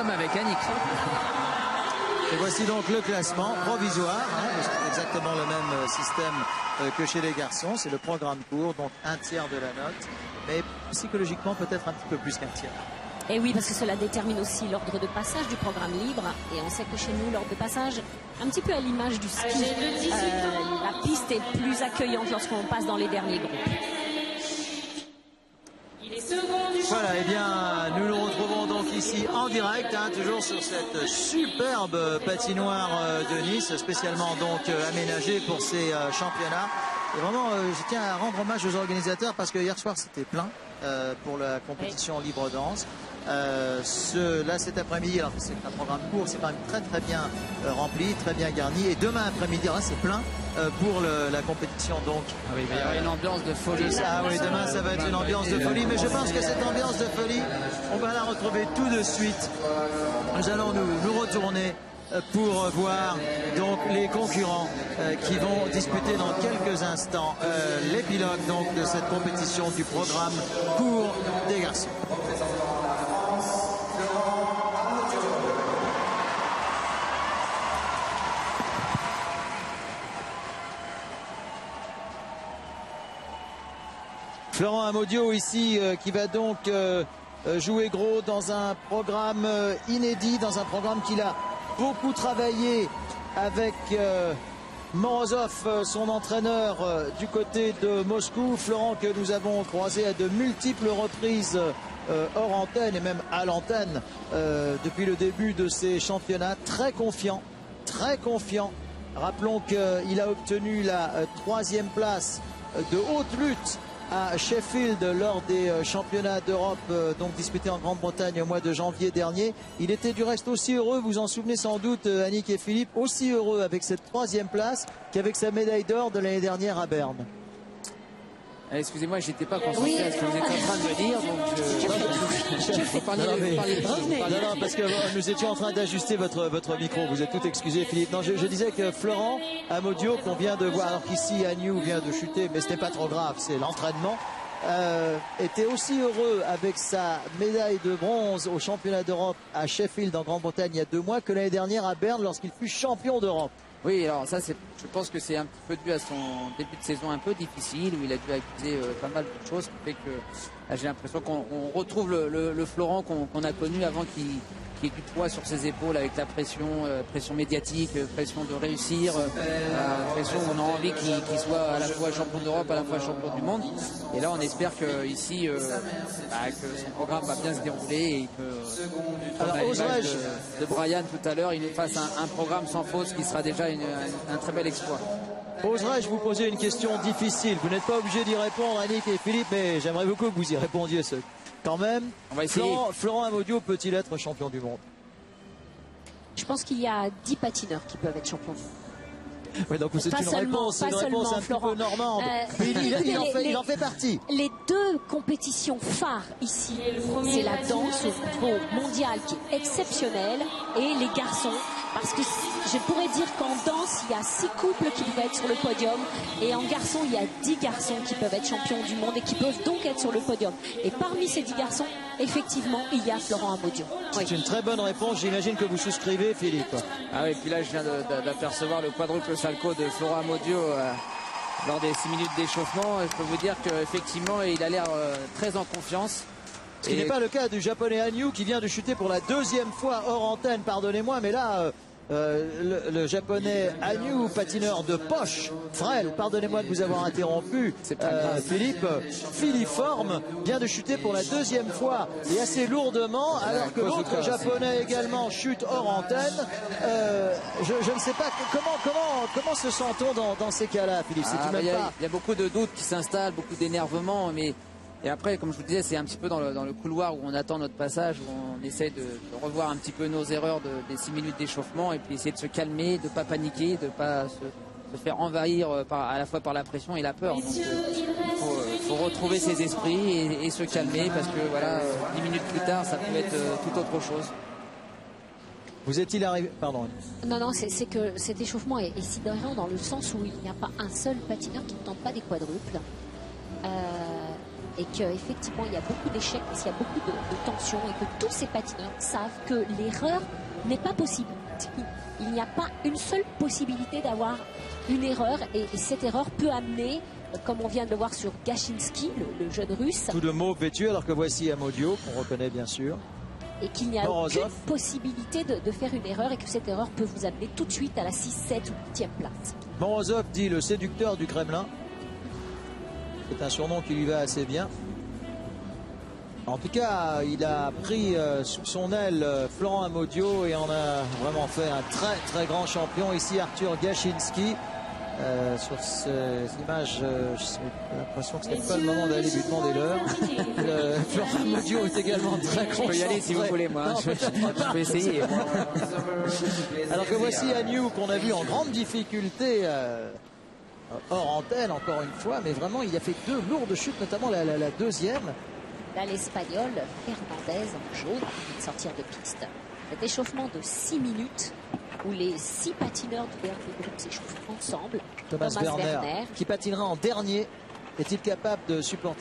comme avec Annick. Et voici donc le classement provisoire, c'est exactement le même système que chez les garçons, c'est le programme court, donc un tiers de la note, mais psychologiquement peut-être un petit peu plus qu'un tiers. Et oui, parce que cela détermine aussi l'ordre de passage du programme libre. Et on sait que chez nous, l'ordre de passage, un petit peu à l'image du ski, la piste est plus accueillante lorsqu'on passe dans les derniers groupes. Voilà, et bien nous nous retrouvons donc ici en direct, toujours sur cette superbe patinoire de Nice, spécialement donc aménagée pour ces championnats. Et vraiment, je tiens à rendre hommage aux organisateurs parce que hier soir c'était plein pour la compétition libre danse. Là cet après-midi, alors c'est un programme court, c'est quand même très bien rempli, très bien garni. Et demain après-midi, c'est plein pour la compétition donc. Ah oui, il va y avoir une ambiance de folie. Ah oui, demain ça va être une ambiance de folie, mais je pense que cette ambiance de folie, on va la retrouver tout de suite. Nous allons nous retourner pour voir donc les concurrents qui vont disputer dans quelques instants l'épilogue donc de cette compétition du programme court des garçons. Florent Amodiot ici qui va donc jouer gros dans un programme inédit, dans un programme qu'il a beaucoup travaillé avec Morozov, son entraîneur du côté de Moscou. Florent que nous avons croisé à de multiples reprises hors antenne et même à l'antenne depuis le début de ces championnats. Très confiant, très confiant. Rappelons qu'il a obtenu la 3e place de haute lutte à Sheffield lors des championnats d'Europe donc disputés en Grande-Bretagne au mois de janvier dernier. Il était du reste aussi heureux, vous en souvenez sans doute Annick et Philippe, aussi heureux avec cette 3e place qu'avec sa médaille d'or de l'année dernière à Berne. Excusez-moi, j'étais pas concentré à ce que vous êtes en train de me dire, donc Non, parce que nous étions en train d'ajuster votre micro, vous êtes tout excusé Philippe. Non, je disais que Florent Amodiot qu'on vient de voir, alors qu'ici Agnew vient de chuter, mais ce n'est pas trop grave, c'est l'entraînement, était aussi heureux avec sa médaille de bronze au championnat d'Europe à Sheffield en Grande-Bretagne il y a 2 mois que l'année dernière à Berne lorsqu'il fut champion d'Europe. Oui, alors ça, je pense que c'est un petit peu dû à son début de saison un peu difficile, où il a dû accuser pas mal de choses, qui fait que j'ai l'impression qu'on retrouve le Florent qu'on a connu avant qu'il ait du poids sur ses épaules avec la pression médiatique, pression de réussir, pression où on a envie qu'il soit à la fois champion d'Europe, à la fois champion du monde. Et là, on espère que ici, que son programme va bien se dérouler et que, alors, de Brian tout à l'heure, il fasse un programme sans faute, qui sera déjà un très bel exploit. Oserais-je vous poser une question difficile? Vous n'êtes pas obligé d'y répondre, Annick et Philippe, mais j'aimerais beaucoup que vous y répondiez quand même. On va essayer. Florent Amodiot peut-il être champion du monde? Je pense qu'il y a 10 patineurs qui peuvent être champions du monde. Oui, donc c'est une réponse un petit peu normande. Il en fait partie. Les 2 compétitions phares ici, c'est la danse au niveau mondial qui est exceptionnelle et les garçons. Parce que je pourrais dire qu'en danse, il y a 6 couples qui peuvent être sur le podium. Et en garçon, il y a 10 garçons qui peuvent être champions du monde et qui peuvent donc être sur le podium. Et parmi ces 10 garçons, effectivement, il y a Florent Amodiot. C'est une très bonne réponse. J'imagine que vous souscrivez, Philippe. Ah oui, puis là, je viens d'apercevoir le quadruple salco de Florent Amodiot lors des 6 minutes d'échauffement. Je peux vous dire qu'effectivement, il a l'air très en confiance. Ce qui n'est pas le cas du japonais Agnew qui vient de chuter pour la 2e fois hors antenne, pardonnez-moi, mais là, le japonais Agnew, patineur de poche, frêle, pardonnez-moi de vous avoir interrompu, Philippe, filiforme, vient de chuter pour la 2e fois et assez lourdement, alors que l'autre japonais également chute hors antenne. Je ne sais pas, comment se sent-on dans ces cas-là, Philippe? Il y a beaucoup de doutes qui s'installent, beaucoup d'énervement, mais... Et après, comme je vous disais, c'est un petit peu dans le couloir où on attend notre passage, où on essaie de revoir un petit peu nos erreurs des 6 minutes d'échauffement et puis essayer de se calmer, de ne pas paniquer, de ne pas se faire envahir à la fois par la pression et la peur. Donc il faut retrouver ses esprits et se calmer parce que voilà, 10 minutes plus tard, ça peut être tout autre chose. Vous est-il arrivé... Pardon. Non, c'est que cet échauffement est sidérant dans le sens où il n'y a pas un seul patineur qui ne tente pas des quadruples. et qu'effectivement il y a beaucoup d'échecs, parce qu'il y a beaucoup de tensions et que tous ces patineurs savent que l'erreur n'est pas possible. Il n'y a pas une seule possibilité d'avoir une erreur et cette erreur peut amener, comme on vient de le voir sur Gashinsky, le jeune russe. Tout de mauve vêtu, alors que voici Amodio, qu'on reconnaît bien sûr. Et qu'il n'y a aucune possibilité de faire une erreur et que cette erreur peut vous amener tout de suite à la 6, 7 ou 8e place. Morozov dit le séducteur du Kremlin. C'est un surnom qui lui va assez bien. En tout cas, il a pris sous son aile Florent Amodio et en a vraiment fait un très très grand champion. Ici Arthur Gashinsky. Sur ces images, j'ai l'impression que ce n'est pas le moment d'aller lui demander l'heure. Florent Amodio est également très concentré. Je peux y aller si vous voulez, moi. Je peux essayer. Alors que voici Agnew qu'on a vu en grande difficulté hors antenne encore une fois, mais vraiment il a fait 2 lourdes chutes, notamment la deuxième. Là, l'Espagnol Fernandez en jaune vient de sortir de piste. Cet échauffement de 6 minutes où les 6 patineurs du dernier groupe s'échauffent ensemble. Thomas Werner qui patinera en dernier. Est-il capable de supporter